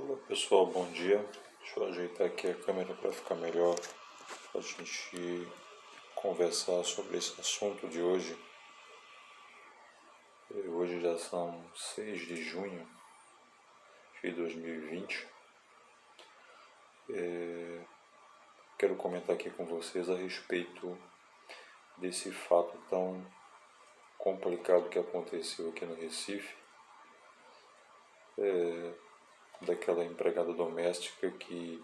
Olá pessoal, bom dia. Deixa eu ajeitar aqui a câmera para ficar melhor, para a gente conversar sobre esse assunto de hoje. Hoje já são 6 de junho de 2020. Quero comentar aqui com vocês a respeito desse fato tão complicado que aconteceu aqui no Recife. Daquela empregada doméstica que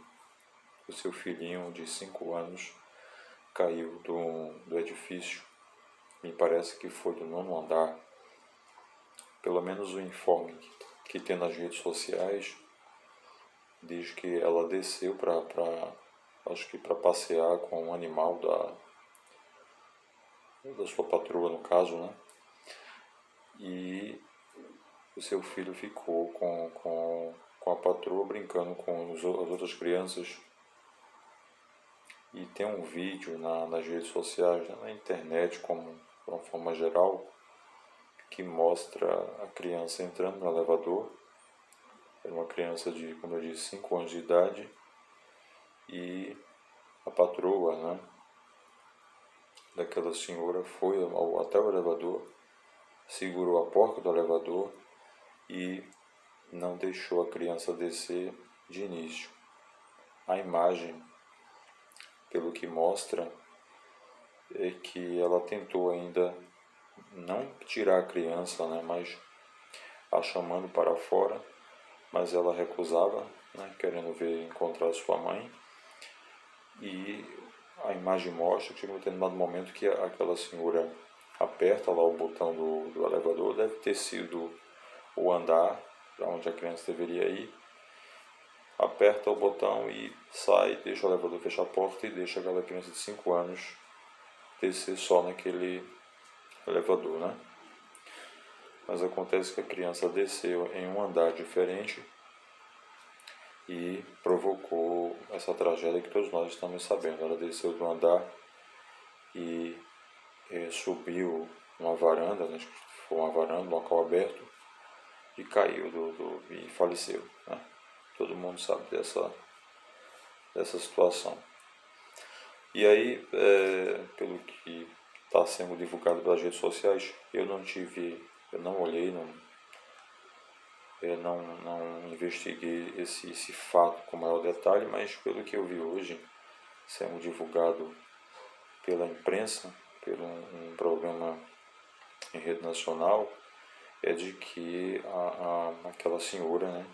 o seu filhinho de 5 anos caiu do edifício. Me parece que foi do 9º andar. Pelo menos o informe que tem nas redes sociais diz que ela desceu acho que para passear com um animal da sua patroa, no caso, né? E o seu filho ficou com a patroa brincando com as outras crianças. E tem um vídeo nas redes sociais, na internet, como de uma forma geral, que mostra a criança entrando no elevador. Era uma criança de, como eu disse, 5 anos de idade, e a patroa, né, daquela senhora foi até o elevador, segurou a porta do elevador e não deixou a criança descer de início. A imagem, pelo que mostra, é que ela tentou ainda não tirar a criança, né, mas a chamando para fora, mas ela recusava, né, querendo encontrar sua mãe. E a imagem mostra que em um determinado momento que aquela senhora aperta lá o botão do elevador, deve ter sido o andar para onde a criança deveria ir, aperta o botão e sai, deixa o elevador fechar a porta e deixa aquela criança de 5 anos descer só naquele elevador, né? Mas acontece que a criança desceu em um andar diferente e provocou essa tragédia que todos nós estamos sabendo. Ela desceu do andar e subiu numa varanda, né? Foi uma varanda, um local aberto, e caiu e faleceu, né? Todo mundo sabe dessa situação. E aí, pelo que está sendo divulgado pelas redes sociais, eu não olhei, não investiguei esse fato com maior detalhe, mas pelo que eu vi hoje sendo divulgado pela imprensa, por um programa em rede nacional, é de que aquela senhora, né,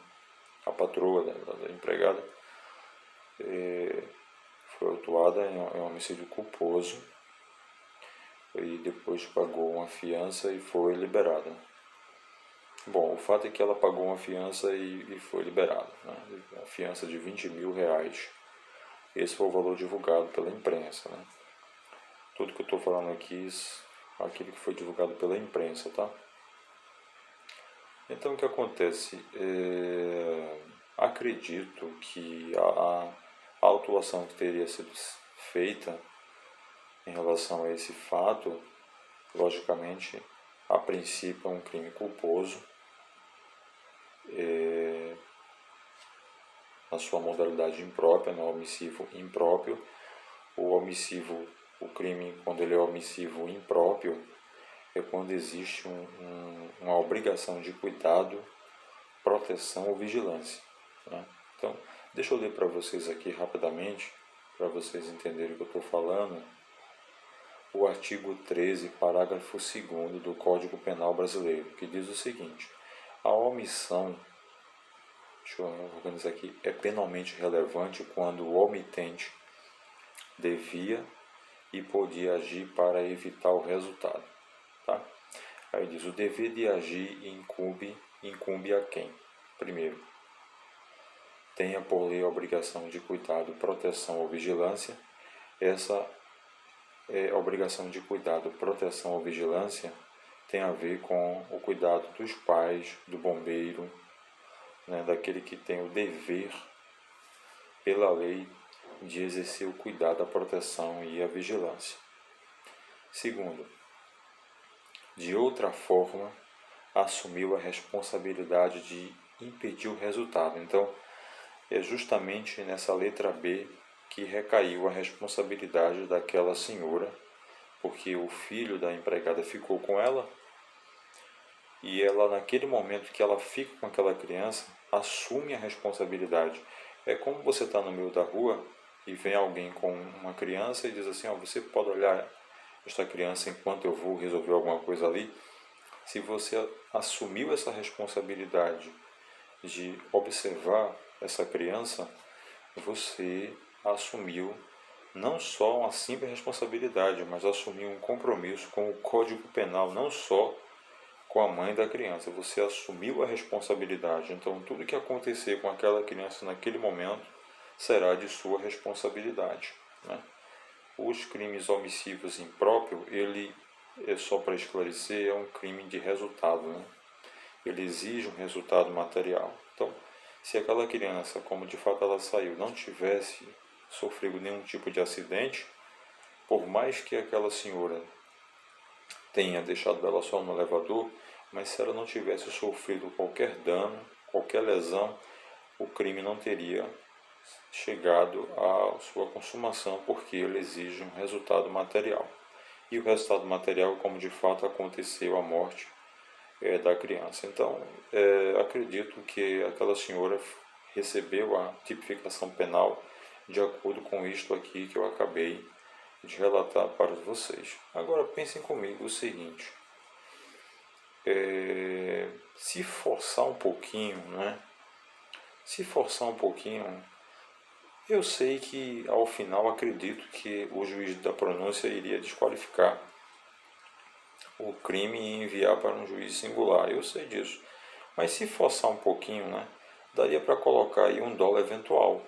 a patroa da empregada, foi autuada em homicídio culposo e depois pagou uma fiança e foi liberada. Bom, o fato é que ela pagou uma fiança e foi liberada, né? Uma fiança de R$20.000. Esse foi o valor divulgado pela imprensa, né? Tudo que eu estou falando aqui, aquilo que foi divulgado pela imprensa, tá? Então, o que acontece? Acredito que a autuação que teria sido feita em relação a esse fato, logicamente, a princípio é um crime culposo, na sua modalidade imprópria, no homicídio impróprio. O crime, quando ele é omissivo impróprio, é quando existe uma obrigação de cuidado, proteção ou vigilância, né? Então, deixa eu ler para vocês aqui rapidamente, para vocês entenderem o que eu estou falando, o artigo 13, parágrafo 2º do Código Penal Brasileiro, que diz o seguinte: a omissão, deixa eu organizar aqui, é penalmente relevante quando o omitente devia e podia agir para evitar o resultado, tá? Aí diz: o dever de agir incumbe a quem? Primeiro, tenha por lei a obrigação de cuidado, proteção ou vigilância. Essa obrigação de cuidado, proteção ou vigilância tem a ver com o cuidado dos pais, do bombeiro, né, daquele que tem o dever pela lei de exercer o cuidado, a proteção e a vigilância. Segundo, de outra forma, assumiu a responsabilidade de impedir o resultado. Então, é justamente nessa letra B que recaiu a responsabilidade daquela senhora, porque o filho da empregada ficou com ela e ela, naquele momento que ela fica com aquela criança, assume a responsabilidade. É como você está no meio da rua e vem alguém com uma criança e diz assim, você pode olhar esta criança enquanto eu vou resolver alguma coisa ali. Se você assumiu essa responsabilidade de observar essa criança, você assumiu não só uma simples responsabilidade, mas assumiu um compromisso com o Código Penal, não só com a mãe da criança. Você assumiu a responsabilidade. Então, tudo que acontecer com aquela criança naquele momento será de sua responsabilidade, né? Os crimes omissivos impróprios, ele, só para esclarecer, é um crime de resultado, né? Ele exige um resultado material. Então, se aquela criança, como de fato ela saiu, não tivesse sofrido nenhum tipo de acidente, por mais que aquela senhora tenha deixado ela só no elevador, mas se ela não tivesse sofrido qualquer dano, qualquer lesão, o crime não teria chegado à sua consumação, porque ele exige um resultado material. E o resultado material, como de fato aconteceu a morte da criança. Então, acredito que aquela senhora recebeu a tipificação penal de acordo com isto aqui que eu acabei de relatar para vocês. Agora pensem comigo o seguinte, se forçar um pouquinho, né? Se forçar um pouquinho, eu sei que ao final acredito que o juiz da pronúncia iria desqualificar o crime e enviar para um juiz singular, eu sei disso. Mas se forçar um pouquinho, né? Daria para colocar aí um dolo eventual.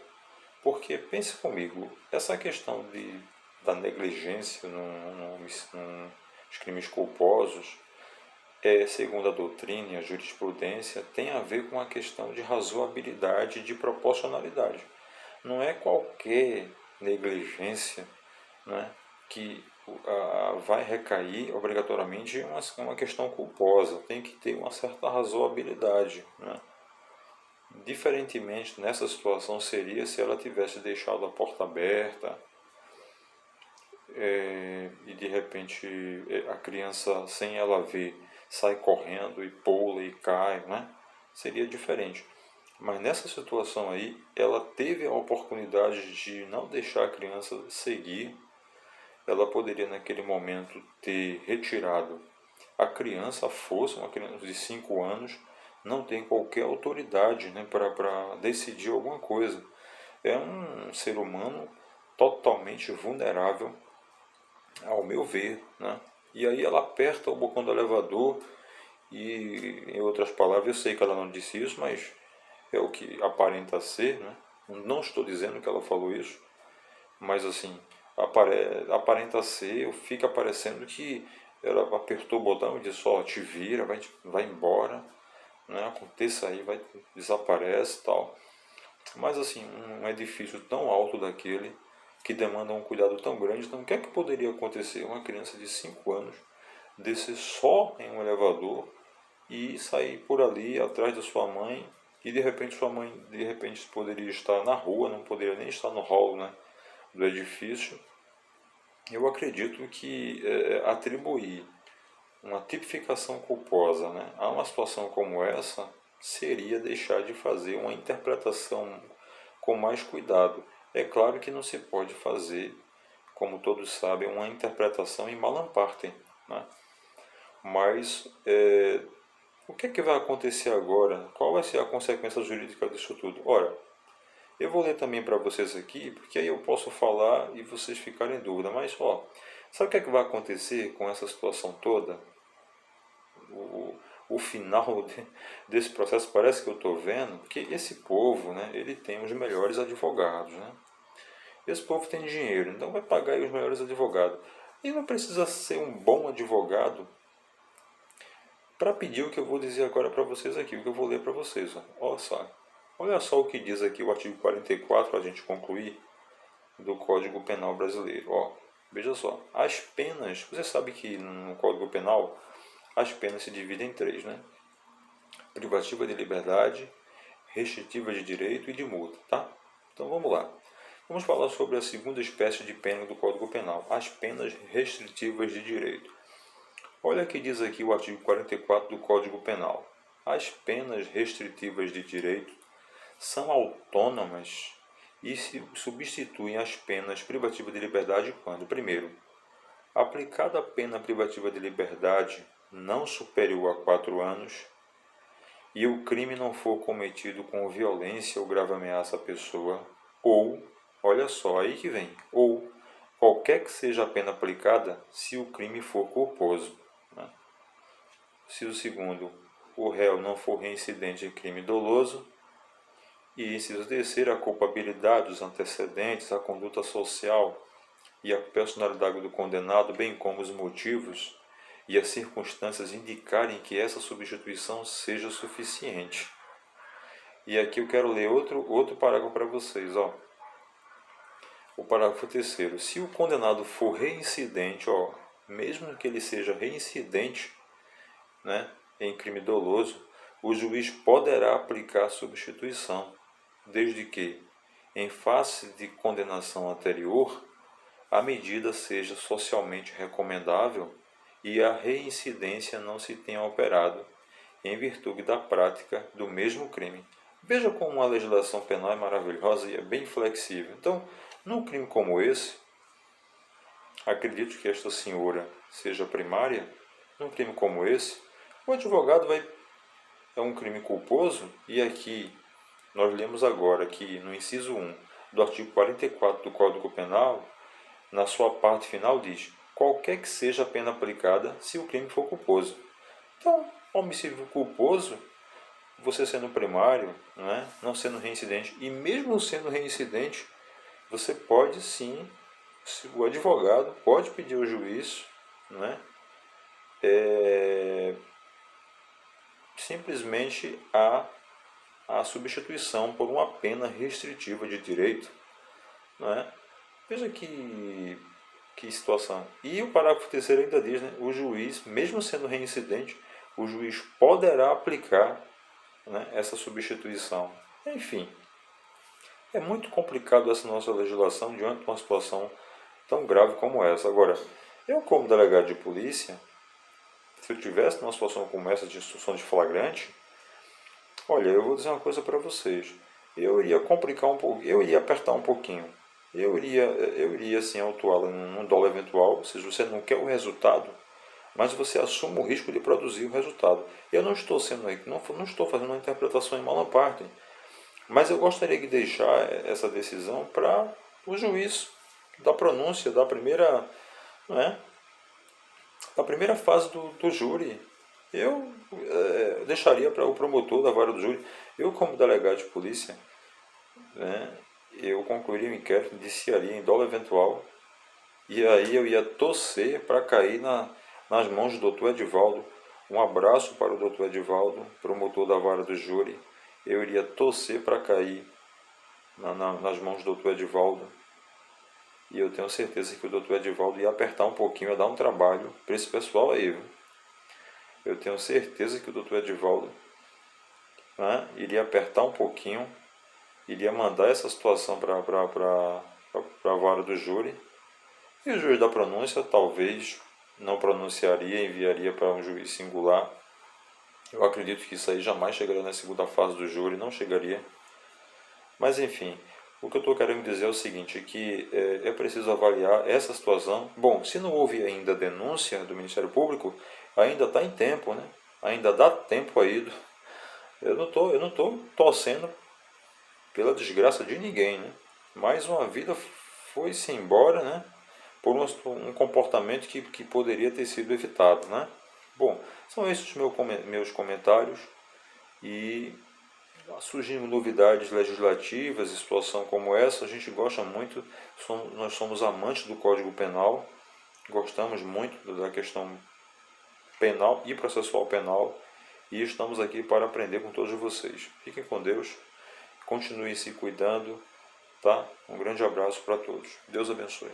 Porque pense comigo, essa questão da negligência nos crimes culposos, segundo a doutrina e a jurisprudência, tem a ver com a questão de razoabilidade e de proporcionalidade. Não é qualquer negligência, né, que vai recair obrigatoriamente em uma questão culposa. Tem que ter uma certa razoabilidade, né? Diferentemente nessa situação seria se ela tivesse deixado a porta aberta e de repente a criança, sem ela ver, sai correndo e pula e cai, né? Seria diferente. Mas nessa situação aí, ela teve a oportunidade de não deixar a criança seguir. Ela poderia naquele momento ter retirado a criança, a força, uma criança de 5 anos, não tem qualquer autoridade, né, para decidir alguma coisa. É um ser humano totalmente vulnerável, ao meu ver, né? E aí ela aperta o botão do elevador e, em outras palavras, eu sei que ela não disse isso, mas é o que aparenta ser, né? Não estou dizendo que ela falou isso, mas assim, aparenta ser, fica parecendo que ela apertou o botão e disse, te vira, vai embora, né? Aconteça aí, desaparece e tal. Mas assim, um edifício tão alto daquele, que demanda um cuidado tão grande, então o que é que poderia acontecer? Uma criança de 5 anos descer só em um elevador e sair por ali atrás da sua mãe, e de repente sua mãe poderia estar na rua, não poderia nem estar no hall, né, do edifício. Eu acredito que atribuir uma tipificação culposa, né, a uma situação como essa seria deixar de fazer uma interpretação com mais cuidado. É claro que não se pode fazer, como todos sabem, uma interpretação em Malam Partem, né? Mas o que é que vai acontecer agora? Qual vai ser a consequência jurídica disso tudo? Ora, eu vou ler também para vocês aqui, porque aí eu posso falar e vocês ficarem em dúvida. Mas, sabe o que é que vai acontecer com essa situação toda? O final desse processo parece que eu estou vendo que esse povo, né, ele tem os melhores advogados, né? Esse povo tem dinheiro, então vai pagar aí os melhores advogados. E não precisa ser um bom advogado para pedir o que eu vou dizer agora para vocês aqui, o que eu vou ler para vocês. Olha só o que diz aqui o artigo 44, para a gente concluir, do Código Penal brasileiro. Veja só, as penas, você sabe que no Código Penal as penas se dividem em três, né? Privativa de liberdade, restritiva de direito e de multa, tá? Então vamos lá. Vamos falar sobre a segunda espécie de pena do Código Penal, as penas restritivas de direito. Olha o que diz aqui o artigo 44 do Código Penal. As penas restritivas de direito são autônomas e se substituem às penas privativas de liberdade quando, primeiro, aplicada a pena privativa de liberdade não superior a 4 anos e o crime não for cometido com violência ou grave ameaça à pessoa, ou, olha só, aí que vem, ou qualquer que seja a pena aplicada se o crime for culposo. Né? Se o segundo, o réu não for reincidente em crime doloso, e inciso terceiro, a culpabilidade, os antecedentes, a conduta social e a personalidade do condenado, bem como os motivos e as circunstâncias indicarem que essa substituição seja suficiente. E aqui eu quero ler outro parágrafo para vocês. Ó. O parágrafo terceiro. Se o condenado for reincidente, mesmo que ele seja reincidente, né, em crime doloso, o juiz poderá aplicar a substituição, desde que, em face de condenação anterior, a medida seja socialmente recomendável e a reincidência não se tenha operado em virtude da prática do mesmo crime. Veja como a legislação penal é maravilhosa e é bem flexível. Então, num crime como esse, acredito que esta senhora seja primária, num crime como esse, o advogado é um crime culposo, e aqui nós lemos agora que no inciso 1 do artigo 44 do Código Penal, na sua parte final diz, qualquer que seja a pena aplicada se o crime for culposo. Então, homicídio culposo, você sendo primário, né, não sendo reincidente, e mesmo sendo reincidente, você pode sim, o advogado pode pedir ao juiz, né, simplesmente a substituição por uma pena restritiva de direito. Né? Veja que situação. E o parágrafo terceiro ainda diz, né, o juiz, mesmo sendo reincidente, o juiz poderá aplicar, né, essa substituição. Enfim, é muito complicado essa nossa legislação diante de uma situação tão grave como essa. Agora, eu como delegado de polícia, se eu tivesse numa situação como essa de instrução de flagrante, olha, eu vou dizer uma coisa para vocês. Eu iria complicar um pouco, eu iria apertar um pouquinho. Eu iria assim autuá-la num dolo eventual, ou seja, você não quer o resultado, mas você assume o risco de produzir o resultado. Eu não estou sendo aí, não estou fazendo uma interpretação em mala parte, mas eu gostaria de deixar essa decisão para o juiz da pronúncia da primeira, né, da primeira fase do júri. Eu deixaria para o promotor da vara do júri. Eu, como delegado de polícia, né, eu concluiria o inquérito, indiciaria em dolo eventual, e aí eu ia torcer para cair nas mãos do Dr. Edivaldo. Um abraço para o Dr. Edivaldo, promotor da vara do júri. Eu iria torcer para cair nas mãos do Dr. Edivaldo. E eu tenho certeza que o Dr. Edivaldo ia apertar um pouquinho, ia dar um trabalho para esse pessoal aí, viu? Eu tenho certeza que o Dr. Edivaldo, né, iria apertar um pouquinho, iria mandar essa situação para a vara do júri, e o juiz da pronúncia talvez não pronunciaria, enviaria para um juiz singular. Eu acredito que isso aí jamais chegaria na segunda fase do júri, não chegaria. Mas enfim, o que eu estou querendo dizer é o seguinte, que é preciso avaliar essa situação. Bom, se não houve ainda denúncia do Ministério Público, ainda está em tempo, né? Ainda dá tempo aí. Eu não tô torcendo pela desgraça de ninguém, né? Mas uma vida foi-se embora, né, por um comportamento que poderia ter sido evitado, né? Bom, são esses os meus comentários, e surgindo novidades legislativas e situação como essa, a gente gosta muito, nós somos amantes do Código Penal, gostamos muito da questão penal e processual penal, e estamos aqui para aprender com todos vocês. Fiquem com Deus, continuem se cuidando, tá? Um grande abraço para todos. Deus abençoe.